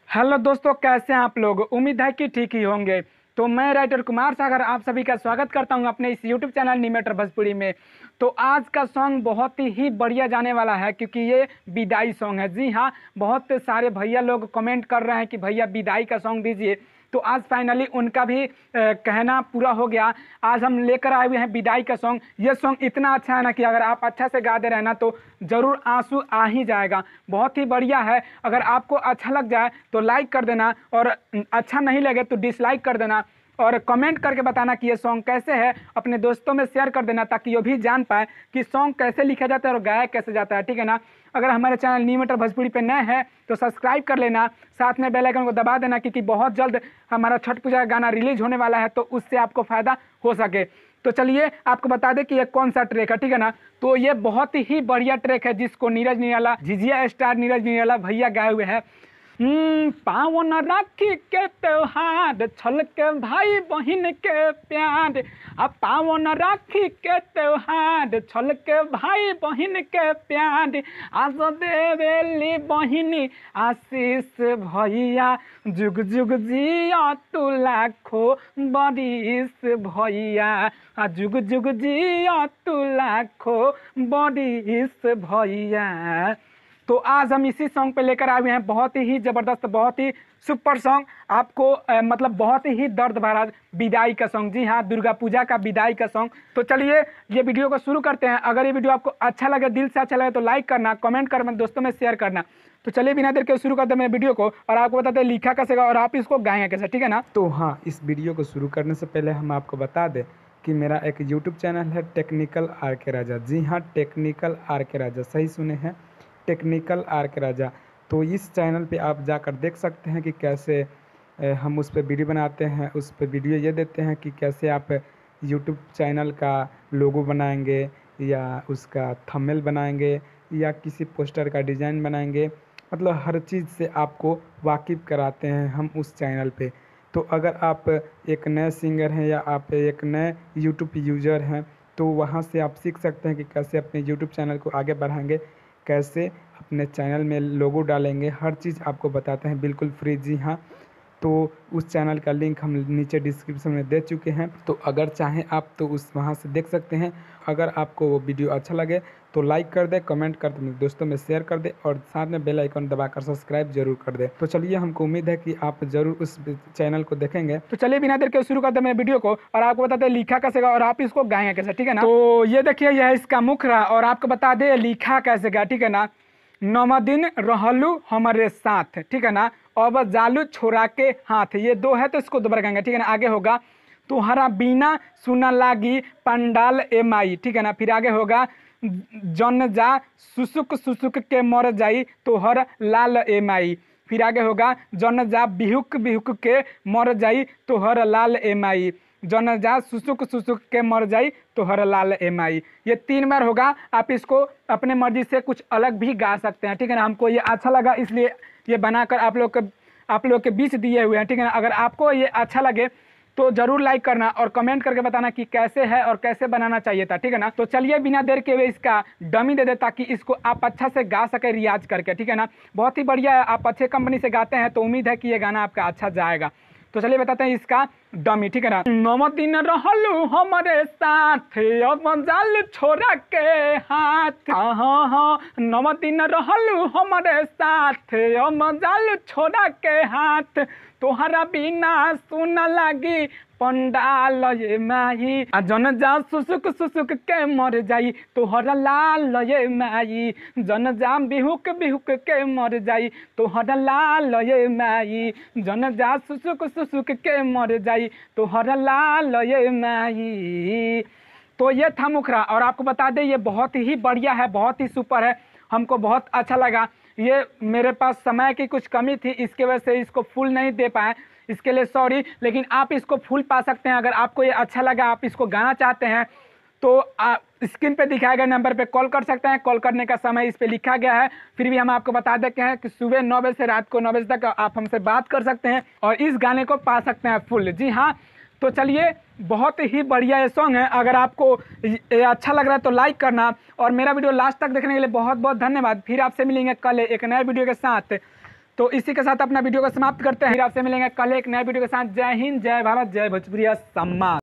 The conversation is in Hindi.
हेलो दोस्तों, कैसे हैं आप लोग। उम्मीद है कि ठीक ही होंगे। तो मैं राइटर कुमार सागर आप सभी का स्वागत करता हूं अपने इस यूट्यूब चैनल निमेटर भोजपुरी में। तो आज का सॉन्ग बहुत ही बढ़िया जाने वाला है क्योंकि ये विदाई सॉन्ग है। जी हाँ, बहुत सारे भैया लोग कमेंट कर रहे हैं कि भैया विदाई का सॉन्ग दीजिए। तो आज फाइनली उनका भी कहना पूरा हो गया। आज हम लेकर आए हुए हैं विदाई का सॉन्ग। ये सॉन्ग इतना अच्छा है ना कि अगर आप अच्छा से गा दे रहे ना तो ज़रूर आंसू आ ही जाएगा। बहुत ही बढ़िया है। अगर आपको अच्छा लग जाए तो लाइक कर देना और अच्छा नहीं लगे तो डिसलाइक कर देना और कमेंट करके बताना कि ये सॉन्ग कैसे है। अपने दोस्तों में शेयर कर देना ताकि वो भी जान पाए कि सॉन्ग कैसे लिखा जाता है और गाया कैसे जाता है। ठीक है ना। अगर हमारे चैनल निमेटर भोजपुरी पे नए हैं तो सब्सक्राइब कर लेना, साथ में बेल आइकन को दबा देना क्योंकि बहुत जल्द हमारा छठ पूजा का गाना रिलीज होने वाला है तो उससे आपको फ़ायदा हो सके। तो चलिए आपको बता दें कि ये कौन सा ट्रैक है। ठीक है ना। तो ये बहुत ही बढ़िया ट्रैक है जिसको नीरज निराला, झिझिया स्टार नीरज निराला भैया गाए हुए हैं। पावन राखी के त्योहार छल के भाई बहन के प्यार। अब पावन राखी के त्योहार छल के भाई बहन के प्यार। आज देवेली बहिनी आशीष भैया, जुग जुग जिया तू लाखो बरिस भैया, जुग जुग जिया तू लाखो बरिस भैया। तो आज हम इसी सॉन्ग पे लेकर आए हुए हैं बहुत ही ज़बरदस्त, बहुत ही सुपर सॉन्ग आपको मतलब बहुत ही दर्द भरा विदाई का सॉन्ग। जी हाँ, दुर्गा पूजा का विदाई का सॉन्ग। तो चलिए ये वीडियो को शुरू करते हैं। अगर ये वीडियो आपको अच्छा लगे, दिल से अच्छा लगे तो लाइक करना, कमेंट करना, दोस्तों में शेयर करना। तो चलिए बिना देर के शुरू करते हैं मेरे वीडियो को और आपको बताते हैं लिखा कैसे और आप इसको गाएंगे कैसे। ठीक है ना। तो हाँ, इस वीडियो को शुरू करने से पहले हम आपको बता दें कि मेरा एक यूट्यूब चैनल है टेक्निकल आर के राजा। जी हाँ, टेक्निकल आर के राजा, सही सुने हैं, टेक्निकल आर के राजा। तो इस चैनल पे आप जाकर देख सकते हैं कि कैसे हम उस पर वीडियो बनाते हैं। उस पर वीडियो ये देते हैं कि कैसे आप यूट्यूब चैनल का लोगो बनाएंगे या उसका थंबनेल बनाएंगे या किसी पोस्टर का डिज़ाइन बनाएंगे, मतलब हर चीज़ से आपको वाकिफ़ कराते हैं हम उस चैनल पे। तो अगर आप एक नए सिंगर हैं या आप एक नए यूट्यूब यूज़र हैं तो वहाँ से आप सीख सकते हैं कि कैसे अपने यूट्यूब चैनल को आगे बढ़ाएंगे, कैसे अपने चैनल में लोगो डालेंगे, हर चीज़ आपको बताते हैं बिल्कुल फ्री। जी हाँ, तो उस चैनल का लिंक हम नीचे डिस्क्रिप्शन में दे चुके हैं, तो अगर चाहें आप तो उस वहाँ से देख सकते हैं। अगर आपको वो वीडियो अच्छा लगे तो लाइक कर दे, कमेंट कर दे, दोस्तों में शेयर कर दे और साथ में बेल आइकन दबाकर सब्सक्राइब जरूर कर दे। तो चलिए, हमको उम्मीद है कि आप जरूर उस चैनल को देखेंगे। तो चलिए बिना देर के शुरू करते हैं मेरे वीडियो को और आपको बताते हैं लिखा कैसे गा और आप इसको गाएंगे कैसे। ठीक है ना। तो ये देखिए यह है इसका मुखरा और आपको बता दे लिखा कैसे गा। ठीक है ना। नौवा दिन रहलू हमारे साथ। ठीक है ना। अब जालू छोड़ा के हाथ, ये दो है तो इसको दोबारा गाएंगे। ठीक है ना। आगे होगा तुहरा बीना सुना लागी पंडाल ए माई। ठीक है ना। फिर आगे होगा जन जा सुसुक सुसुक के मर जाई तोहर लाल ए माई। फिर आगे होगा जन जा बिहुक बिहुक के मर जाई तोहर लाल ए माई, जन जा सुसुक सुसुक के मर जाई तोहर लाल ए माई। ये 3 बार होगा। आप इसको अपने मर्जी से कुछ अलग भी गा सकते हैं। ठीक है ना। हमको ये अच्छा लगा इसलिए ये बनाकर आप लोग के बीच दिए हुए हैं। ठीक है ना। अगर आपको ये अच्छा लगे तो जरूर लाइक करना और कमेंट करके बताना कि कैसे है और कैसे बनाना चाहिए था। ठीक है ना। तो चलिए बिना देर के हुए इसका डमी दे दे ताकि इसको आप अच्छा से गा सके रियाज करके। ठीक है ना। बहुत ही बढ़िया है, आप अच्छे कंपनी से गाते हैं तो उम्मीद है कि ये गाना आपका अच्छा जाएगा। तो चलिए बताते हैं इसका डमी। ठीक है ना। नौ दिन रहलू हमारे साथ अब जाल छोड़ा के हाथ। हाँ हाँ, 9 दिन रहलू हमारे साथ अब जाल छोड़ा के हाथ। तोहरा बिना सुन लागी पंडाल ये माही, आ जन जा सुसुक सुसुक के मर जाई तोहरा लाल ये माई, जन जा बिहुक बिहुक के मर जाई तोहरा लाल ये माई, जन जा सुसुक सुसुक के मर जाई तोहरा लाल ये माई। तो ये था मुखरा और आपको बता दें ये बहुत ही बढ़िया है, बहुत ही सुपर है, हमको बहुत अच्छा लगा। ये मेरे पास समय की कुछ कमी थी, इसके वजह से इसको फुल नहीं दे पाए, इसके लिए सॉरी। लेकिन आप इसको फुल पा सकते हैं। अगर आपको ये अच्छा लगा, आप इसको गाना चाहते हैं तो आप स्क्रीन पे दिखाए गए नंबर पे कॉल कर सकते हैं। कॉल करने का समय इस पे लिखा गया है। फिर भी हम आपको बता देते हैं कि सुबह 9 बजे से रात को 9 बजे तक आप हमसे बात कर सकते हैं और इस गाने को पा सकते हैं फुल। जी हाँ, तो चलिए बहुत ही बढ़िया ये सॉन्ग है। अगर आपको ये अच्छा लग रहा है तो लाइक करना और मेरा वीडियो लास्ट तक देखने के लिए बहुत बहुत धन्यवाद। फिर आपसे मिलेंगे कल एक नए वीडियो के साथ। तो इसी के साथ अपना वीडियो को समाप्त करते हैं, फिर आपसे मिलेंगे कल एक नए वीडियो के साथ। जय हिंद, जय भारत, जय भोजपुरिया सम्मान।